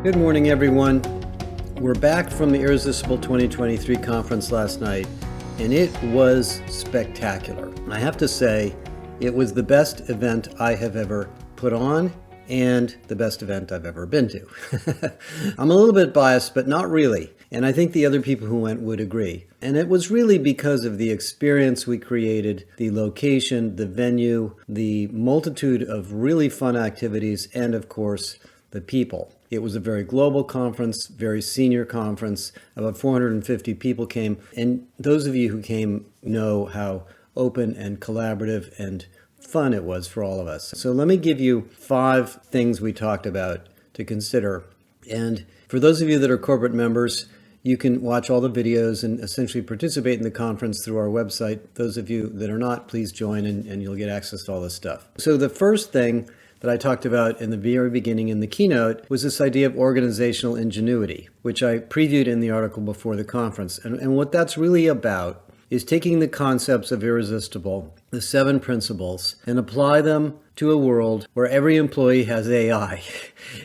Good morning, everyone. We're back from the Irresistible 2023 conference last night, and it was spectacular. I have to say, it was the best event I have ever put on and the best event I've ever been to. I'm a little bit biased, but not really. And I think the other people who went would agree. And it was really because of the experience we created, the location, the venue, the multitude of really fun activities, and of course, the people. It was a very global conference, very senior conference. About 450 people came. And those of you who came know how open and collaborative and fun it was for all of us. So let me give you 5 things we talked about to consider. And for those of you that are corporate members, you can watch all the videos and essentially participate in the conference through our website. Those of you that are not, please join and you'll get access to all this stuff. So the first thing that I talked about in the very beginning in the keynote was this idea of organizational ingenuity, which I previewed in the article before the conference. And what that's really about is taking the concepts of Irresistible, the 7 principles, and apply them to a world where every employee has AI.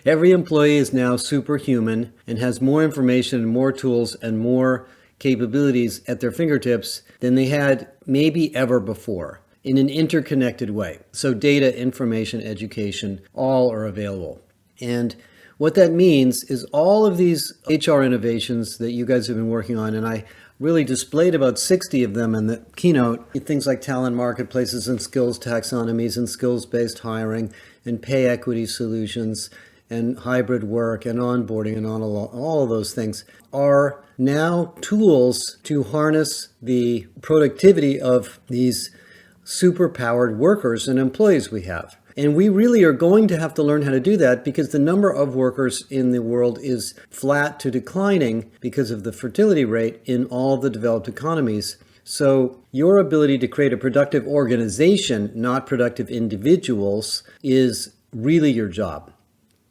Every employee is now superhuman and has more information and more tools and more capabilities at their fingertips than they had maybe ever before, in an interconnected way. So data, information, education, all are available. And what that means is all of these HR innovations that you guys have been working on, and I really displayed about 60 of them in the keynote, things like talent marketplaces and skills taxonomies and skills-based hiring and pay equity solutions and hybrid work and onboarding and all of those things are now tools to harness the productivity of these super-powered workers and employees we have. And we really are going to have to learn how to do that because the number of workers in the world is flat to declining because of the fertility rate in all the developed economies. So your ability to create a productive organization, not productive individuals, is really your job.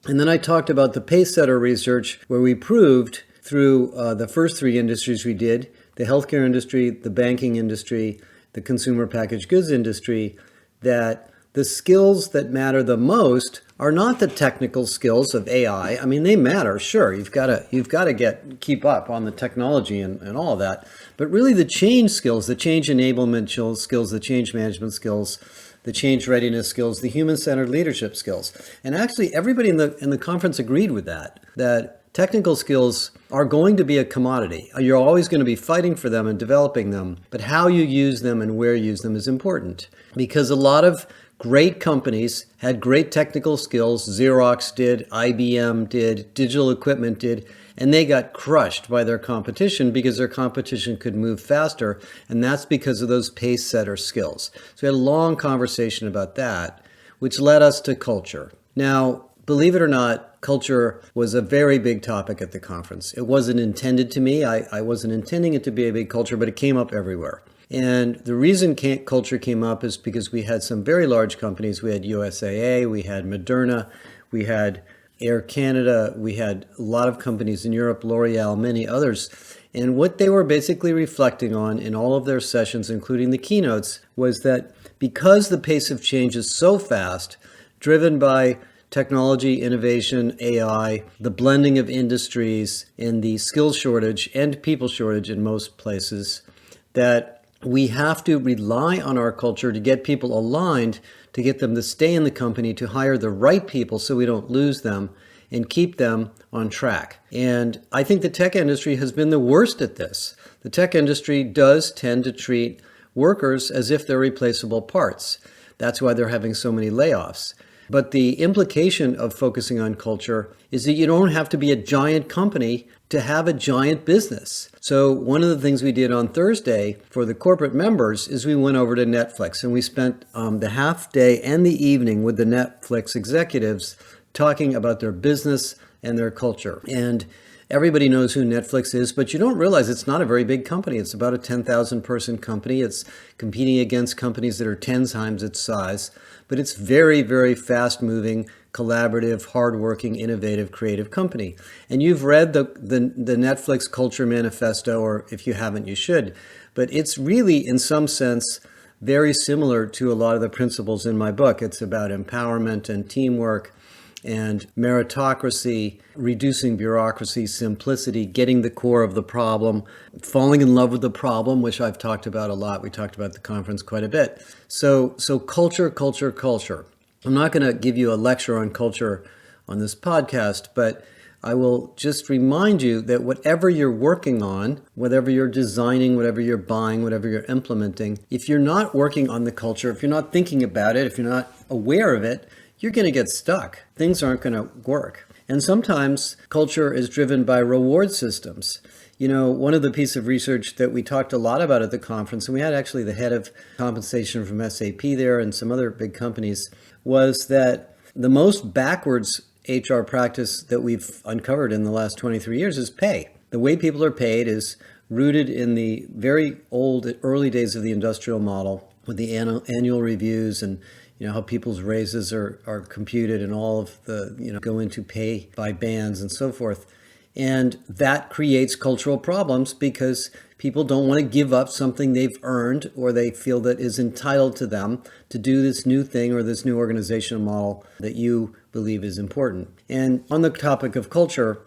And then I talked about the Pacesetter research where we proved through the first 3 industries we did, the healthcare industry, the banking industry, the consumer packaged goods industry, that the skills that matter the most are not the technical skills of AI. I mean, they matter, sure. You've got to keep up on the technology and all of that. But really the change skills, the change enablement skills, the change management skills, the change readiness skills, the human-centered leadership skills. And actually everybody in the conference agreed with that technical skills are going to be a commodity. You're always going to be fighting for them and developing them, but how you use them and where you use them is important. Because a lot of great companies had great technical skills. Xerox did, IBM did, Digital Equipment did, and they got crushed by their competition because their competition could move faster, and that's because of those pace-setter skills. So we had a long conversation about that, which led us to culture. Now, believe it or not, culture was a very big topic at the conference. It wasn't intended to me. I wasn't intending it to be a big culture, but it came up everywhere. And the reason culture came up is because we had some very large companies. We had USAA, we had Moderna, we had Air Canada, we had a lot of companies in Europe, L'Oreal, many others. And what they were basically reflecting on in all of their sessions, including the keynotes, was that because the pace of change is so fast, driven by technology, innovation, AI, the blending of industries, and the skills shortage and people shortage in most places, that we have to rely on our culture to get people aligned, to get them to stay in the company, to hire the right people so we don't lose them and keep them on track. And I think the tech industry has been the worst at this. The tech industry does tend to treat workers as if they're replaceable parts. That's why they're having so many layoffs. But the implication of focusing on culture is that you don't have to be a giant company to have a giant business. So one of the things we did on Thursday for the corporate members is we went over to Netflix and we spent the half day and the evening with the Netflix executives talking about their business and their culture. And everybody knows who Netflix is, but you don't realize it's not a very big company. It's about a 10,000 person company. It's competing against companies that are 10 times its size, but it's very, very fast moving, collaborative, hardworking, innovative, creative company. And you've read the Netflix Culture Manifesto, or if you haven't, you should. But it's really, in some sense, very similar to a lot of the principles in my book. It's about empowerment and teamwork and meritocracy, reducing bureaucracy, simplicity, getting the core of the problem, falling in love with the problem, which I've talked about a lot. We talked about at the conference quite a bit. So culture, culture, culture. I'm not going to give you a lecture on culture on this podcast, but I will just remind you that whatever you're working on, whatever you're designing, whatever you're buying, whatever you're implementing, if you're not working on the culture, if you're not thinking about it, if you're not aware of it, you're going to get stuck. Things aren't going to work. And sometimes culture is driven by reward systems. You know, one of the pieces of research that we talked a lot about at the conference, and we had actually the head of compensation from SAP there and some other big companies, was that the most backwards HR practice that we've uncovered in the last 23 years is pay. The way people are paid is rooted in the very early days of the industrial model with the annual reviews and how people's raises are computed and all of the, go into pay by bands and so forth. And that creates cultural problems because people don't want to give up something they've earned or they feel that is entitled to them to do this new thing or this new organizational model that you believe is important. And on the topic of culture,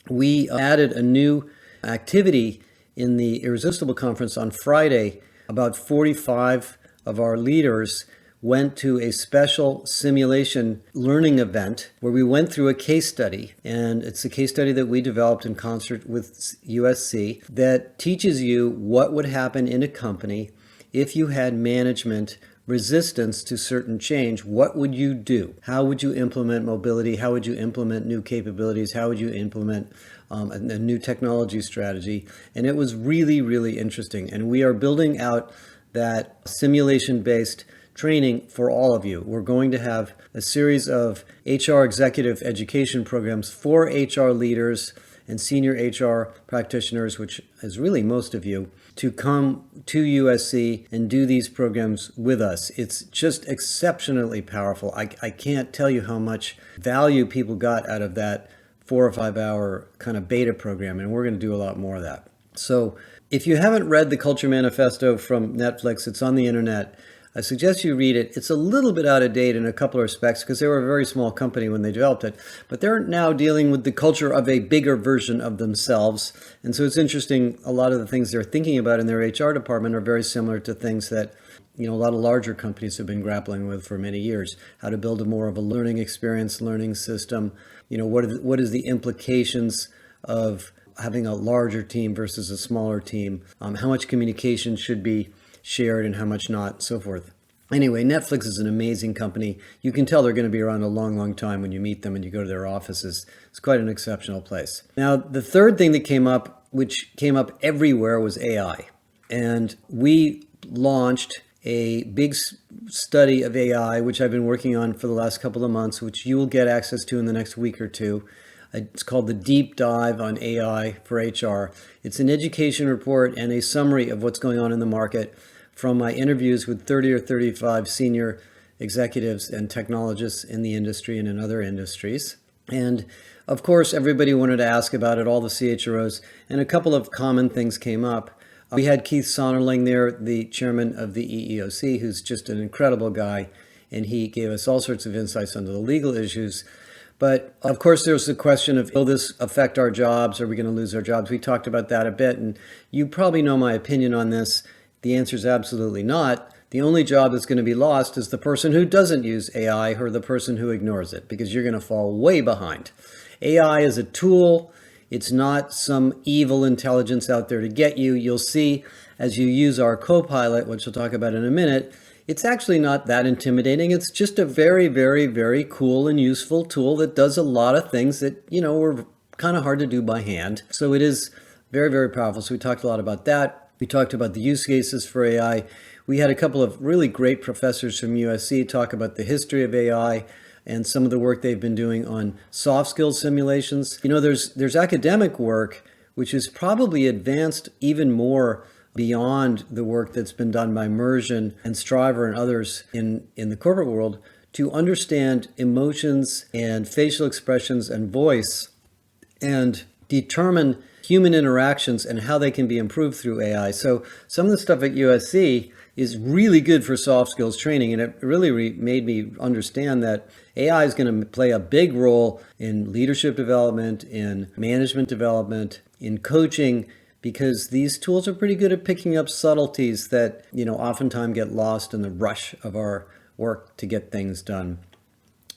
we added a new activity in the Irresistible conference on Friday. About 45 of our leaders went to a special simulation learning event where we went through a case study. And it's a case study that we developed in concert with USC that teaches you what would happen in a company if you had management resistance to certain change. What would you do? How would you implement mobility? How would you implement new capabilities? How would you implement a new technology strategy? And it was really, really interesting. And we are building out that simulation-based training for all of you. We're going to have a series of HR executive education programs for HR leaders and senior HR practitioners, which is really most of you, to come to USC and do these programs with us. It's just exceptionally powerful. I can't tell you how much value people got out of that 4 or 5 hour kind of beta program, and we're going to do a lot more of that. So if you haven't read the Culture Manifesto from Netflix, it's on the internet. I suggest you read it. It's a little bit out of date in a couple of respects because they were a very small company when they developed it, but they're now dealing with the culture of a bigger version of themselves. And so it's interesting, a lot of the things they're thinking about in their HR department are very similar to things that a lot of larger companies have been grappling with for many years. How to build more of a learning experience, learning system. What is the implications of having a larger team versus a smaller team? How much communication should be shared and how much not, so forth. Anyway, Netflix is an amazing company. You can tell they're going to be around a long, long time when you meet them and you go to their offices. It's quite an exceptional place. Now, the third thing that came up, which came up everywhere, was AI. And we launched a big study of AI, which I've been working on for the last couple of months, which you will get access to in the next week or two. It's called the Deep Dive on AI for HR. It's an education report and a summary of what's going on in the market from my interviews with 30 or 35 senior executives and technologists in the industry and in other industries. And of course, everybody wanted to ask about it, all the CHROs, and a couple of common things came up. We had Keith Sonnerling there, the chairman of the EEOC, who's just an incredible guy, and he gave us all sorts of insights onto the legal issues. But of course, there's the question of, will this affect our jobs? Are we going to lose our jobs? We talked about that a bit, and you probably know my opinion on this. The answer is absolutely not. The only job that's going to be lost is the person who doesn't use AI or the person who ignores it, because you're going to fall way behind. AI is a tool. It's not some evil intelligence out there to get you. You'll see as you use our Copilot, which we'll talk about in a minute, it's actually not that intimidating. It's just a very, very, very cool and useful tool that does a lot of things that, were kind of hard to do by hand. So it is very, very powerful. So we talked a lot about that. We talked about the use cases for AI. We had a couple of really great professors from USC talk about the history of AI and some of the work they've been doing on soft skills simulations. There's academic work, which is probably advanced even more beyond the work that's been done by Mergen and Striver and others in the corporate world to understand emotions and facial expressions and voice and determine human interactions and how they can be improved through AI. So some of the stuff at USC is really good for soft skills training. And it really made me understand that AI is going to play a big role in leadership development, in management development, in coaching, because these tools are pretty good at picking up subtleties that, oftentimes get lost in the rush of our work to get things done.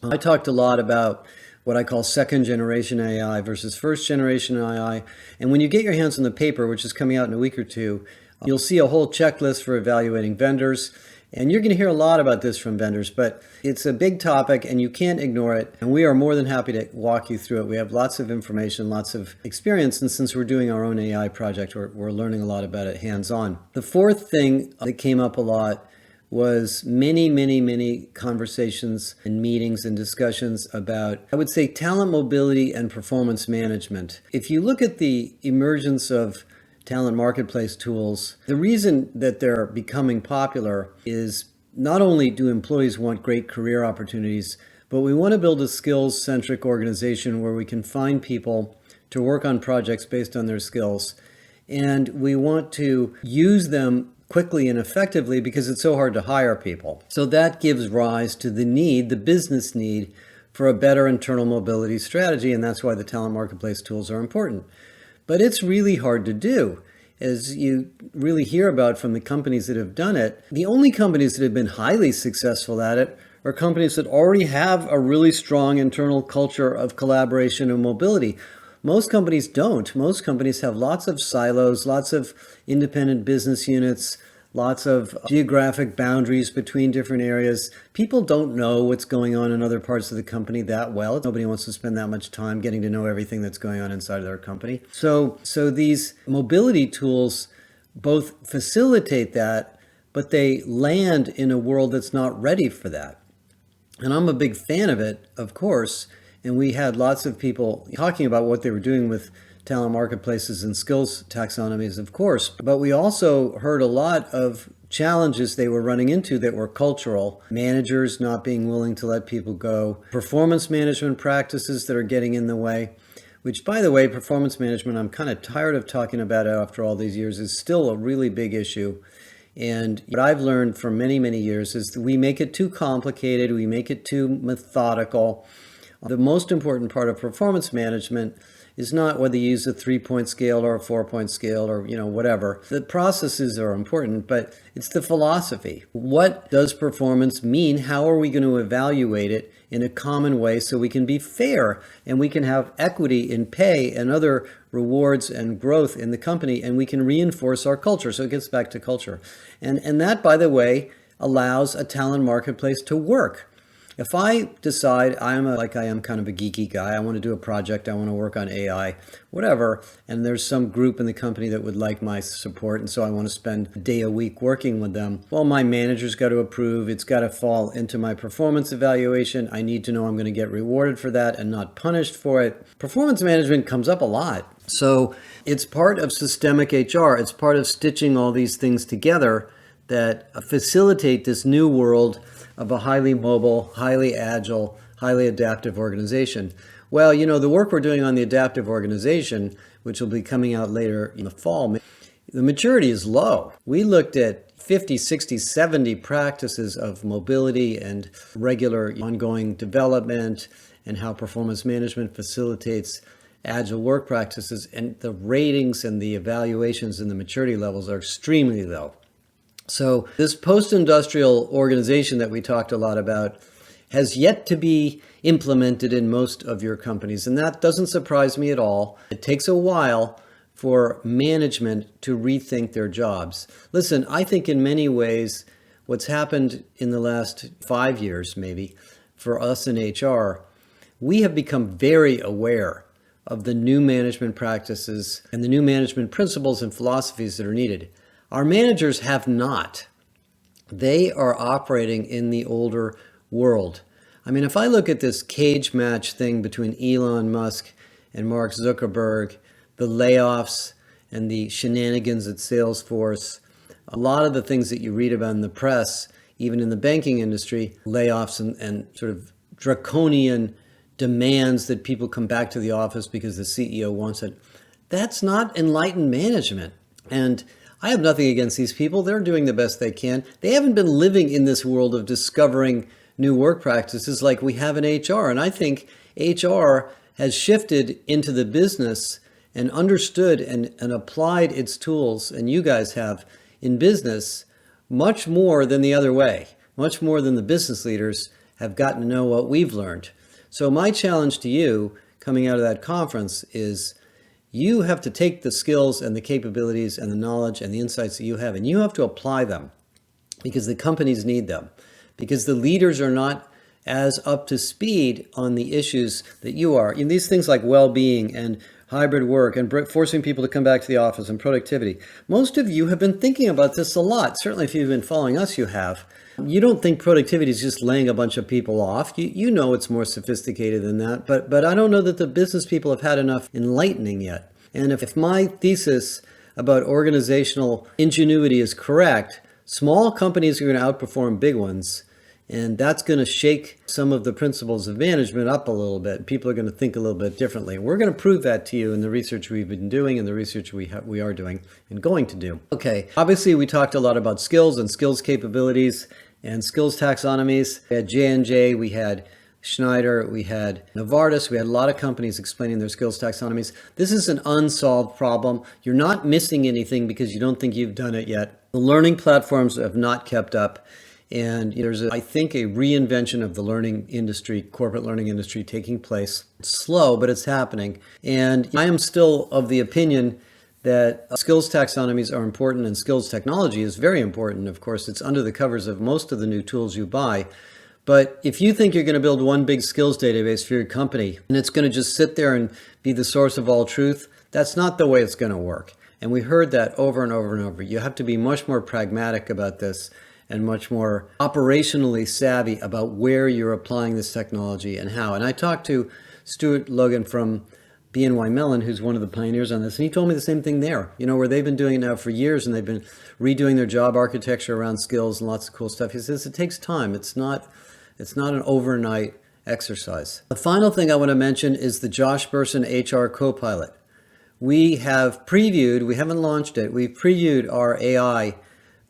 I talked a lot about what I call second generation AI versus first generation AI. And when you get your hands on the paper, which is coming out in a week or two, you'll see a whole checklist for evaluating vendors. And you're going to hear a lot about this from vendors, but it's a big topic and you can't ignore it. And we are more than happy to walk you through it. We have lots of information, lots of experience. And since we're doing our own AI project, we're learning a lot about it hands-on. The fourth thing that came up a lot was many conversations and meetings and discussions about, I would say, talent mobility and performance management. If you look at the emergence of talent marketplace tools, the reason that they're becoming popular is not only do employees want great career opportunities, but we want to build a skills-centric organization where we can find people to work on projects based on their skills. And we want to use them quickly and effectively because it's so hard to hire people. So that gives rise to the business need for a better internal mobility strategy, and that's why the talent marketplace tools are important. But it's really hard to do. As you really hear about from the companies that have done it, the only companies that have been highly successful at it are companies that already have a really strong internal culture of collaboration and mobility. Most companies don't. Most companies have lots of silos, lots of independent business units, lots of geographic boundaries between different areas. People don't know what's going on in other parts of the company that well. Nobody wants to spend that much time getting to know everything that's going on inside of their company. So these mobility tools both facilitate that, but they land in a world that's not ready for that. And I'm a big fan of it, of course. And we had lots of people talking about what they were doing with talent marketplaces and skills taxonomies, of course. But we also heard a lot of challenges they were running into that were cultural. Managers not being willing to let people go. Performance management practices that are getting in the way. Which, by the way, performance management, I'm kind of tired of talking about it after all these years, is still a really big issue. And what I've learned for many years is that we make it too complicated. We make it too methodical. The most important part of performance management is not whether you use a 3-point scale or a 4-point scale or, whatever. The processes are important, but it's the philosophy. What does performance mean? How are we going to evaluate it in a common way so we can be fair and we can have equity in pay and other rewards and growth in the company, and we can reinforce our culture? So it gets back to culture. And that, by the way, allows a talent marketplace to work. If I decide I am kind of a geeky guy, I want to do a project, I want to work on AI, whatever, and there's some group in the company that would like my support, and so I want to spend a day a week working with them, well, my manager's got to approve, it's got to fall into my performance evaluation, I need to know I'm going to get rewarded for that and not punished for it. Performance management comes up a lot. So it's part of systemic HR, it's part of stitching all these things together that facilitate this new world of a highly mobile, highly agile, highly adaptive organization. Well, the work we're doing on the adaptive organization, which will be coming out later in the fall, the maturity is low. We looked at 50, 60, 70 practices of mobility and regular ongoing development and how performance management facilitates agile work practices, and the ratings and the evaluations and the maturity levels are extremely low. So this post-industrial organization that we talked a lot about has yet to be implemented in most of your companies. And that doesn't surprise me at all. It takes a while for management to rethink their jobs. Listen, I think in many ways, what's happened in the last 5 years, maybe, for us in HR, we have become very aware of the new management practices and the new management principles and philosophies that are needed. Our managers have not. They are operating in the older world. I mean, if I look at this cage match thing between Elon Musk and Mark Zuckerberg, the layoffs and the shenanigans at Salesforce, a lot of the things that you read about in the press, even in the banking industry, layoffs and sort of draconian demands that people come back to the office because the CEO wants it. That's not enlightened management. And I have nothing against these people. They're doing the best they can. They haven't been living in this world of discovering new work practices like we have in HR. And I think HR has shifted into the business and understood and applied its tools, and you guys have in business, much more than the other way, much more than the business leaders have gotten to know what we've learned. So my challenge to you coming out of that conference is you have to take the skills and the capabilities and the knowledge and the insights that you have, and you have to apply them because the companies need them, because the leaders are not as up to speed on the issues that you are. In these things like well-being and hybrid work and forcing people to come back to the office and productivity. Most of you have been thinking about this a lot. Certainly if you've been following us, you have. You don't think productivity is just laying a bunch of people off. You know it's more sophisticated than that, but I don't know that the business people have had enough enlightening yet. And if my thesis about organizational ingenuity is correct, small companies are going to outperform big ones. And that's going to shake some of the principles of management up a little bit. People are going to think a little bit differently. We're going to prove that to you in the research we've been doing and the research we are doing and going to do. Okay, obviously we talked a lot about skills and skills capabilities and skills taxonomies. We had J&J, we had Schneider, we had Novartis, we had a lot of companies explaining their skills taxonomies. This is an unsolved problem. You're not missing anything because you don't think you've done it yet. The learning platforms have not kept up. And there's, I think, a reinvention of the learning industry, corporate learning industry taking place. It's slow, but it's happening. And I am still of the opinion that skills taxonomies are important and skills technology is very important. Of course, it's under the covers of most of the new tools you buy. But if you think you're going to build one big skills database for your company and it's going to just sit there and be the source of all truth, that's not the way it's going to work. And we heard that over and over and over. You have to be much more pragmatic about this and much more operationally savvy about where you're applying this technology and how. And I talked to Stuart Logan from BNY Mellon, who's one of the pioneers on this, and he told me the same thing there, where they've been doing it now for years and they've been redoing their job architecture around skills and lots of cool stuff. He says it takes time. It's not an overnight exercise. The final thing I want to mention is the Josh Bersin HR Copilot. We have previewed, we haven't launched it, we've previewed our AI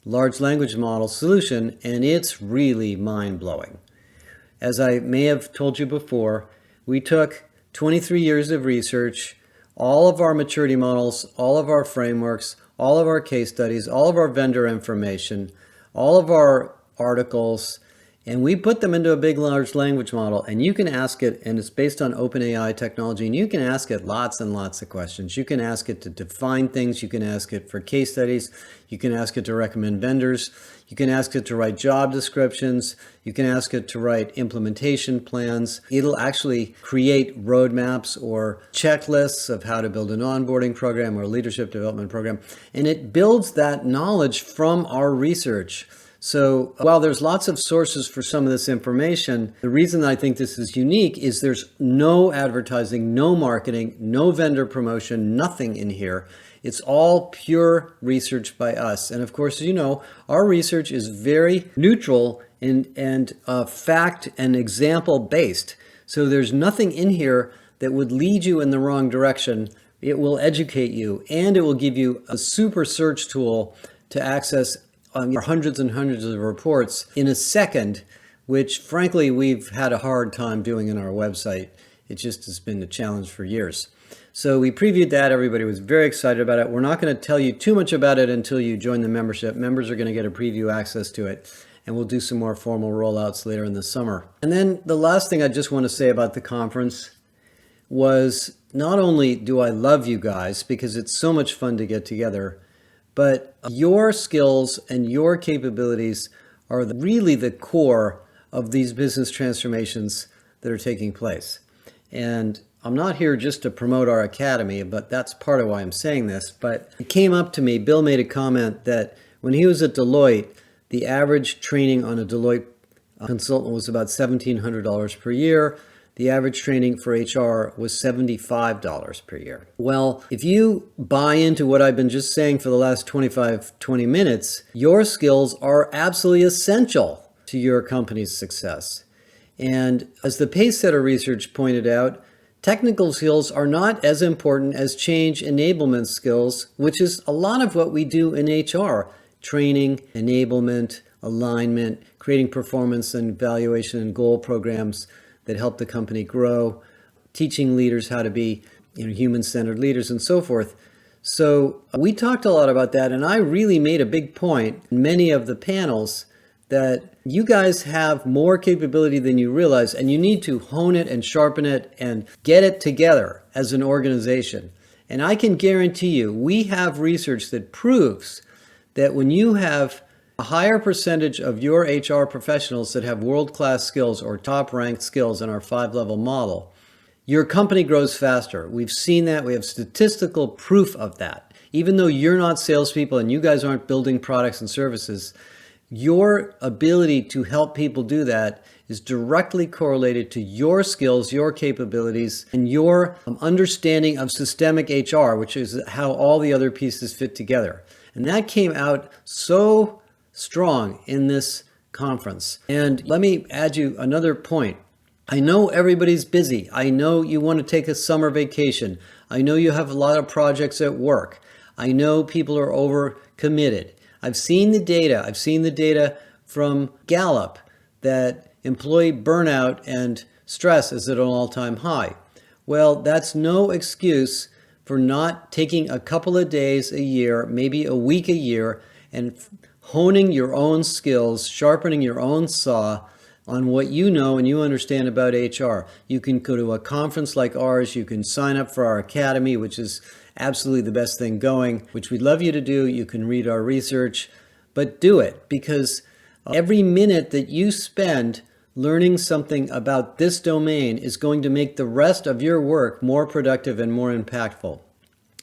large language model solution, and it's really mind-blowing. As I may have told you before, we took 23 years of research, all of our maturity models, all of our frameworks, all of our case studies, all of our vendor information, all of our articles, and we put them into a big large language model, and you can ask it, and it's based on OpenAI technology, and you can ask it lots and lots of questions. You can ask it to define things, you can ask it for case studies, you can ask it to recommend vendors, you can ask it to write job descriptions, you can ask it to write implementation plans. It'll actually create roadmaps or checklists of how to build an onboarding program or a leadership development program, and it builds that knowledge from our research. So while there's lots of sources for some of this information, the reason I think this is unique is there's no advertising, no marketing, no vendor promotion, nothing in here. It's all pure research by us. And of course, our research is very neutral and fact and example based. So there's nothing in here that would lead you in the wrong direction. It will educate you, and it will give you a super search tool to access hundreds and hundreds of reports in a second, which frankly we've had a hard time doing in our website. It just has been a challenge for years. So we previewed that. Everybody was very excited about it. We're not going to tell you too much about it until you join the membership. Members are going to get a preview access to it, and we'll do some more formal rollouts later in the summer. And then the last thing I just want to say about the conference was not only do I love you guys because it's so much fun to get together, but your skills and your capabilities are really the core of these business transformations that are taking place. And I'm not here just to promote our academy, but that's part of why I'm saying this. But it came up to me, Bill made a comment that when he was at Deloitte, the average training on a Deloitte consultant was about $1,700 per year. The average training for HR was $75 per year. Well, if you buy into what I've been just saying for the last 20 minutes, your skills are absolutely essential to your company's success. And as the Pacesetter research pointed out, Technical skills are not as important as change enablement skills, which is a lot of what we do in HR. Training, enablement, alignment, creating performance and evaluation and goal programs that help the company grow, teaching leaders how to be human-centered leaders and so forth. So we talked a lot about that, and I really made a big point in many of the panels that you guys have more capability than you realize, and you need to hone it and sharpen it and get it together as an organization. And I can guarantee you, we have research that proves that when you have a higher percentage of your HR professionals that have world-class skills or top-ranked skills in our 5-level model, your company grows faster. We've seen that. We have statistical proof of that. Even though you're not salespeople and you guys aren't building products and services, your ability to help people do that is directly correlated to your skills, your capabilities, and your understanding of systemic HR, which is how all the other pieces fit together. And that came out so strong in this conference. And let me add you another point. I know everybody's busy. I know you want to take a summer vacation. I know you have a lot of projects at work. I know people are overcommitted. I've seen the data. I've seen the data from Gallup that employee burnout and stress is at an all-time high. Well, that's no excuse for not taking a couple of days a year, maybe a week a year, and honing your own skills, sharpening your own saw on what you know and you understand about HR. You can go to a conference like ours. You can sign up for our academy, which is absolutely the best thing going, which we'd love you to do. You can read our research, but do it, because every minute that you spend learning something about this domain is going to make the rest of your work more productive and more impactful.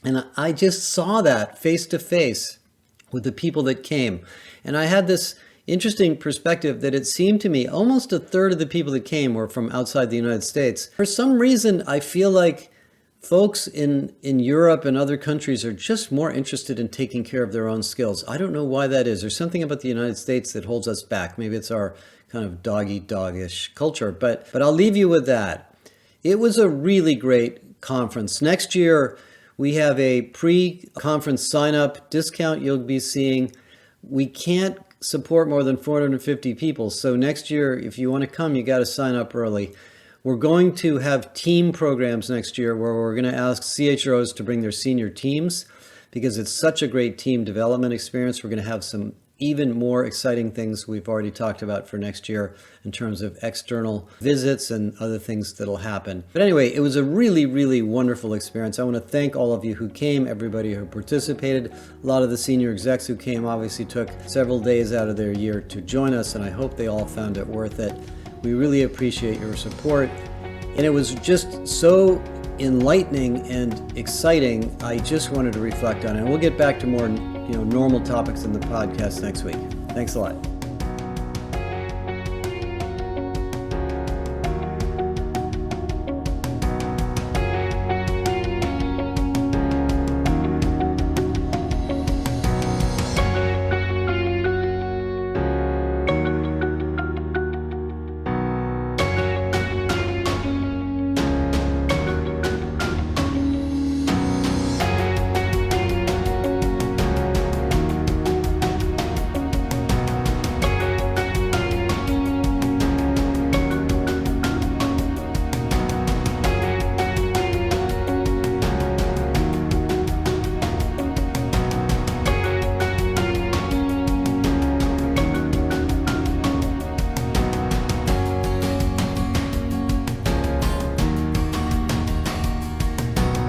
And I just saw that face to face with the people that came. And I had this interesting perspective that it seemed to me almost a third of the people that came were from outside the United States. For some reason, I feel like folks in Europe and other countries are just more interested in taking care of their own skills. I don't know why that is. There's something about the United States that holds us back. Maybe it's our kind of dog-eat-dog-ish culture, but I'll leave you with that. It was a really great conference. Next year, we have a pre-conference sign-up discount you'll be seeing. We can't support more than 450 people. So next year, if you want to come, you got to sign up early. We're going to have team programs next year where we're going to ask CHROs to bring their senior teams because it's such a great team development experience. We're going to have some even more exciting things we've already talked about for next year in terms of external visits and other things that'll happen. But anyway, it was a really, really wonderful experience. I want to thank all of you who came, everybody who participated. A lot of the senior execs who came obviously took several days out of their year to join us, and I hope they all found it worth it. We really appreciate your support. And it was just so enlightening and exciting. I just wanted to reflect on it. And we'll get back to more normal topics in the podcast next week. Thanks a lot.